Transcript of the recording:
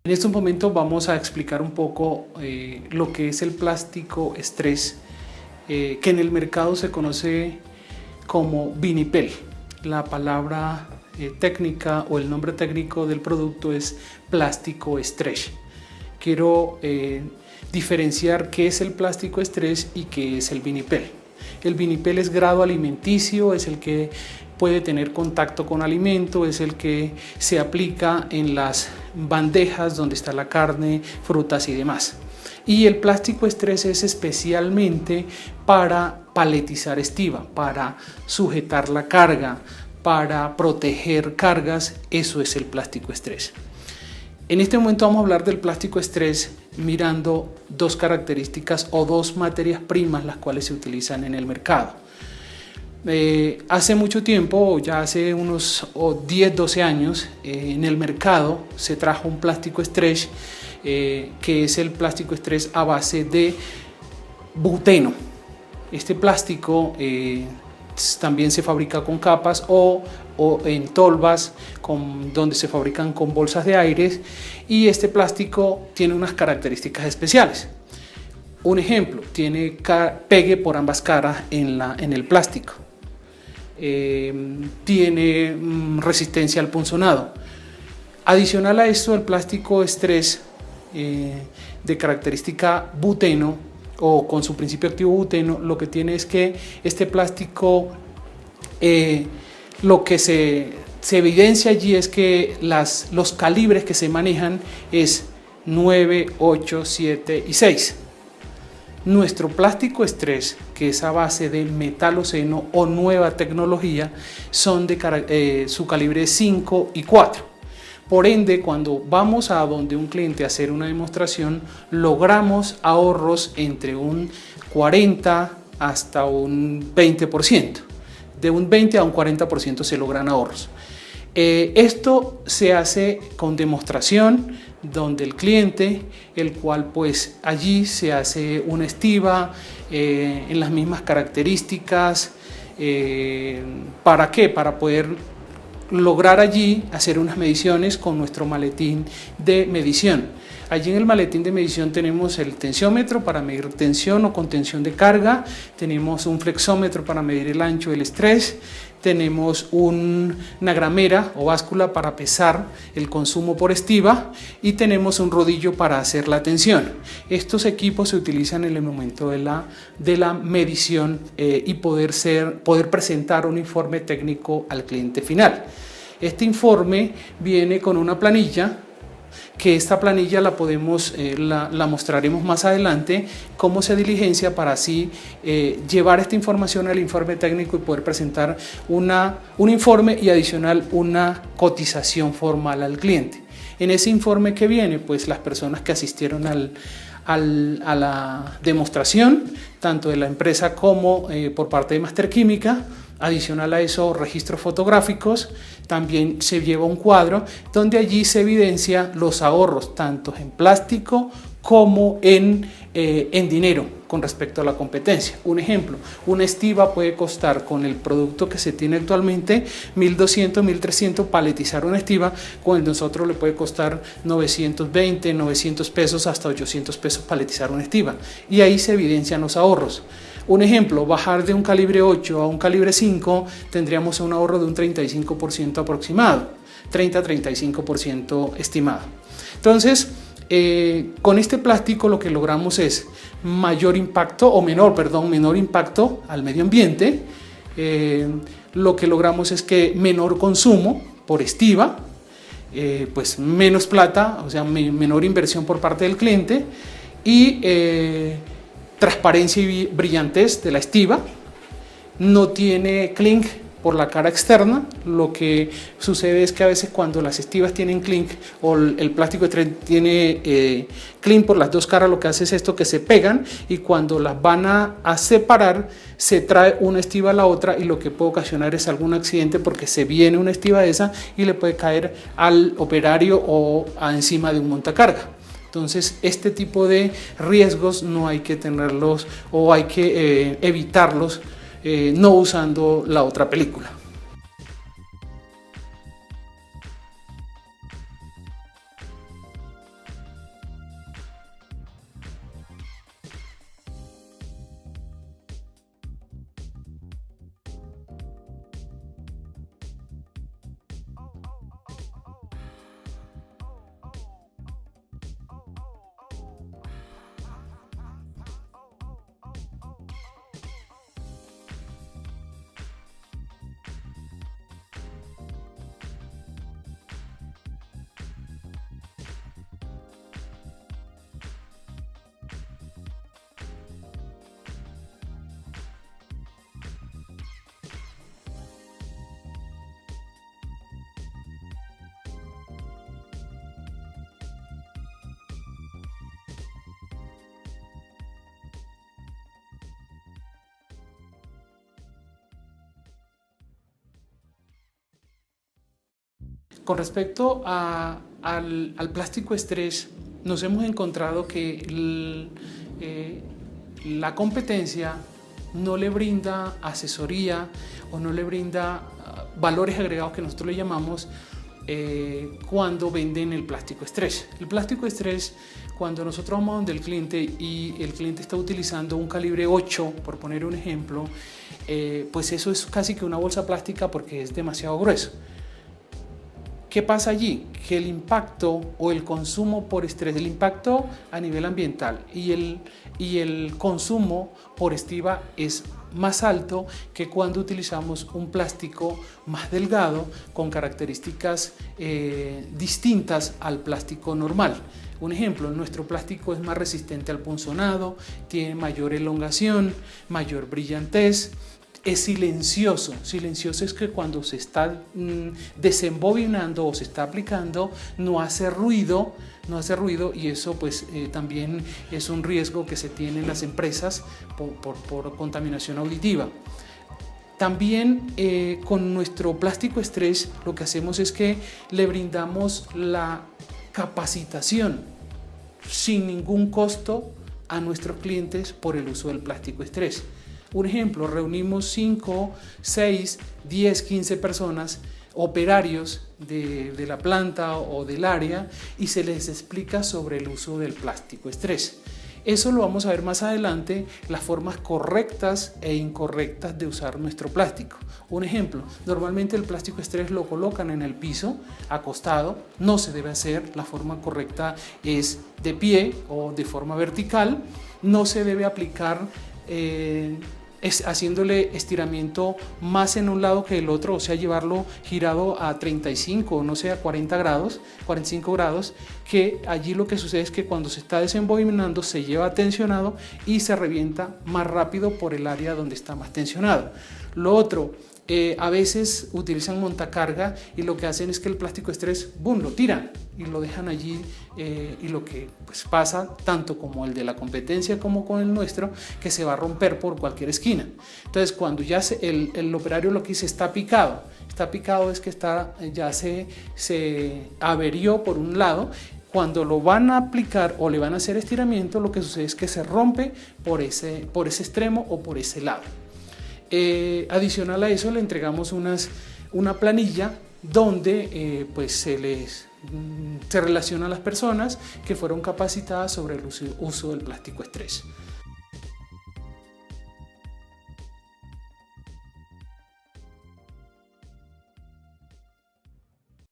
En estos momentos vamos a explicar un poco lo que es el plástico estrés, que en el mercado se conoce como vinipel. La palabra técnica o el nombre técnico del producto es plástico estrés. Quiero diferenciar qué es el plástico estrés y qué es el vinipel. El vinipel es grado alimenticio, es el que puede tener contacto con alimento, es el que se aplica en las bandejas donde está la carne, frutas y demás. Y el plástico estrés es especialmente para paletizar estiba, para sujetar la carga, para proteger cargas. Eso es el plástico estrés. En este momento vamos a hablar del plástico estrés mirando dos características o dos materias primas las cuales se utilizan en el mercado. Hace mucho tiempo, ya hace unos 10-12 años, en el mercado se trajo un plástico estrés que es el plástico estrés a base de buteno. Este plástico también se fabrica con capas o en tolvas donde se fabrican con bolsas de aire, y este plástico tiene unas características especiales. Un ejemplo, tiene pegue por ambas caras en el plástico. Tiene resistencia al punzonado. Adicional a esto, el plástico estrés de característica buteno o con su principio activo buteno, lo que tiene es que este plástico, lo que se evidencia allí es que los calibres que se manejan es 9, 8, 7 y 6. Nuestro plástico estrés, que es a base de metaloceno o nueva tecnología, son de su calibre 5 y 4. Por ende, cuando vamos a donde un cliente a hacer una demostración, logramos ahorros entre un 40 hasta un 20%. De un 20 a un 40% se logran ahorros. Esto se hace con demostración donde el cliente, el cual pues allí se hace una estiba en las mismas características. ¿Para qué? Para poder lograr allí hacer unas mediciones con nuestro maletín de medición. Allí en el maletín de medición tenemos el tensiómetro para medir tensión o contención de carga, tenemos un flexómetro para medir el ancho del estrés, tenemos una gramera o báscula para pesar el consumo por estiba y tenemos un rodillo para hacer la tensión. Estos equipos se utilizan en el momento de la medición y poder presentar un informe técnico al cliente final. Este informe viene con una planilla, que esta planilla la mostraremos más adelante, cómo se diligencia para así llevar esta información al informe técnico y poder presentar un informe y adicional una cotización formal al cliente. En ese informe que viene, pues las personas que asistieron a la demostración, tanto de la empresa como por parte de Master Química. Adicional a eso, registros fotográficos, también se lleva un cuadro donde allí se evidencia los ahorros tanto en plástico como en dinero con respecto a la competencia. Un ejemplo, una estiba puede costar con el producto que se tiene actualmente 1.200, 1.300 paletizar una estiba, con nosotros le puede costar 920, 900 pesos hasta 800 pesos paletizar una estiba, y ahí se evidencian los ahorros. Un ejemplo, bajar de un calibre 8 a un calibre 5 tendríamos un ahorro de un 35% aproximado, 30-35% estimado. Entonces, con este plástico lo que logramos es menor impacto al medio ambiente. Lo que logramos es que menor consumo por estiba, pues menos plata, o sea, menor inversión por parte del cliente y transparencia y brillantez de la estiba. No tiene clink por la cara externa. Lo que sucede es que a veces cuando las estivas tienen clink o el plástico tiene clink por las dos caras, lo que hace es esto, que se pegan, y cuando las van a separar se trae una estiba a la otra, y lo que puede ocasionar es algún accidente porque se viene una estiba de esa y le puede caer al operario o encima de un montacarga. Entonces, este tipo de riesgos no hay que tenerlos o hay que evitarlos no usando la otra película. Con respecto al plástico estrés, nos hemos encontrado que la competencia no le brinda asesoría o no le brinda valores agregados que nosotros le llamamos cuando venden el plástico estrés. El plástico estrés, cuando nosotros vamos donde el cliente y el cliente está utilizando un calibre 8, por poner un ejemplo, pues eso es casi que una bolsa plástica porque es demasiado grueso. ¿Qué pasa allí? Que el impacto o el consumo por estrés, el impacto a nivel ambiental y el consumo por estiba es más alto que cuando utilizamos un plástico más delgado con características distintas al plástico normal. Un ejemplo, nuestro plástico es más resistente al punzonado, tiene mayor elongación, mayor brillantez. Es silencioso. Silencioso es que cuando se está desembobinando o se está aplicando no hace ruido y eso pues también es un riesgo que se tiene en las empresas por contaminación auditiva. También con nuestro plástico estrés lo que hacemos es que le brindamos la capacitación sin ningún costo a nuestros clientes por el uso del plástico estrés. Un ejemplo, reunimos 5, 6, 10, 15 personas, operarios de la planta o del área y se les explica sobre el uso del plástico estrés. Eso lo vamos a ver más adelante, las formas correctas e incorrectas de usar nuestro plástico. Un ejemplo, normalmente el plástico estrés lo colocan en el piso, acostado, no se debe hacer, la forma correcta es de pie o de forma vertical, no se debe aplicar haciéndole estiramiento más en un lado que el otro, o sea, llevarlo girado a 35, no sé, a 40 grados, 45 grados, que allí lo que sucede es que cuando se está desembobinando se lleva tensionado y se revienta más rápido por el área donde está más tensionado. Lo otro, a veces utilizan montacarga y lo que hacen es que el plástico estrés, ¡boom!, lo tiran y lo dejan allí y lo que pues, pasa tanto como el de la competencia como con el nuestro, que se va a romper por cualquier esquina. Entonces cuando ya el operario lo que dice está picado es que ya se averió por un lado. Cuando lo van a aplicar o le van a hacer estiramiento, lo que sucede es que se rompe por ese extremo o por ese lado. Adicional a eso le entregamos una planilla donde pues se relaciona a las personas que fueron capacitadas sobre el uso del plástico estrés.